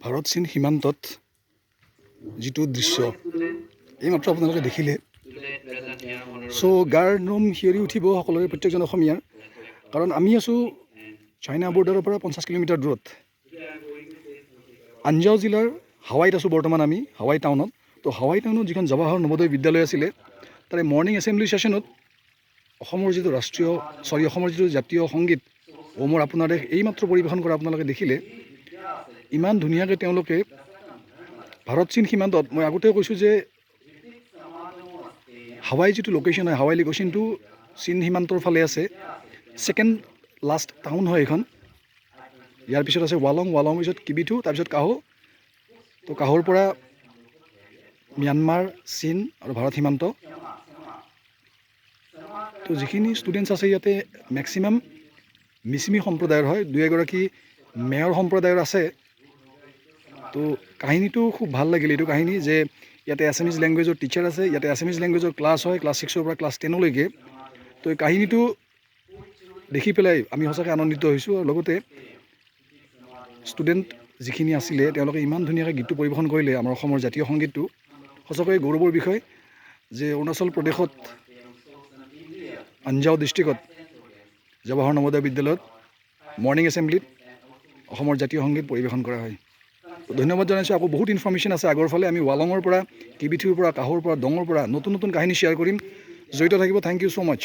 ভাৰত চীন সীমান্তত যিটো দৃশ্য এইমাত্ৰ আপোনালোকে দেখিলে গাৰ নোম শিয়ৰি উঠিব সকলোৰে প্ৰত্যেকজন অসমীয়াৰ কাৰণ আমি আছোঁ চাইনা বৰ্ডাৰৰ পৰা 50 কিলোমিটাৰ দূৰত আঞ্জাও জিলাৰ হাৱাইত আছোঁ বৰ্তমান আমি হাৱাই টাউনত তো হাৱাই টাউনত যিখন জৱাহৰ নৱোদয় বিদ্যালয় আছিলে তাৰে মৰ্ণিং এছেম্বলি ছেশ্যনত অসমৰ যিটো জাতীয় সংগীত মুৰ আপোনাৰ দেশ এইমাত্ৰ পৰিৱেশন কৰা আপোনালোকে দেখিলে ইমান ধুনীয়াকৈ তেওঁলোকে ভাৰত চীন সীমান্তত মই আগতেও কৈছোঁ যে হাৱাই যিটো লোকেশ্যন হয় হাৱাই লোকেশ্যনটো চীন সীমান্তৰ ফালে আছে ছেকেণ্ড লাষ্ট টাউন হয় এইখন ইয়াৰ পিছত আছে ৱালং পিছত কিবিথু তাৰপিছত কাহো তো কাহোৰ পৰা ম্যানমাৰ চীন আৰু ভাৰত সীমান্ত তো যিখিনি ষ্টুডেণ্টছ আছে ইয়াতে মেক্সিমাম মিচিমি সম্প্ৰদায়ৰ হয় দুই এগৰাকী মেয়ৰ সম্প্ৰদায়ৰ আছে তো কাহিনীটো খুব ভাল লাগিল এইটো কাহিনী যে ইয়াতে আছামিজ লেংগুৱেজৰ টিচাৰ আছে ইয়াতে আছামিজ লেংগুৱেজৰ ক্লাছ হয় ক্লাছ 6ৰ পৰা ক্লাছ 10লৈকে তো এই কাহিনীটো দেখি পেলাই আমি সঁচাকৈ আনন্দিত হৈছোঁ আৰু লগতে ষ্টুডেণ্ট যিখিনি আছিলে তেওঁলোকে ইমান ধুনীয়াকৈ গীতটো পৰিৱেশন কৰিলে আমাৰ অসমৰ জাতীয় সংগীতটো সঁচাকৈ গৌৰৱৰ বিষয় যে অৰুণাচল প্ৰদেশত আঞ্জাও ডিষ্ট্ৰিক্টত জৱাহৰ নৱোদয় বিদ্যালয়ত মৰ্ণিং এছেম্বলিত অসমৰ জাতীয় সংগীত পৰিৱেশন কৰা হয় ধন্যবাদ জনাইছোঁ আকৌ বহুত ইনফৰ্মেশ্যন আছে আগৰ ফালে আমি ৱালঙৰ পৰা কিবিথুৰ পৰা কাহোৰ পৰা দঙৰ পৰা নতুন নতুন কাহিনী শ্বেয়াৰ কৰিম জড়িত থাকিব থেংক ইউ ছ' মাছ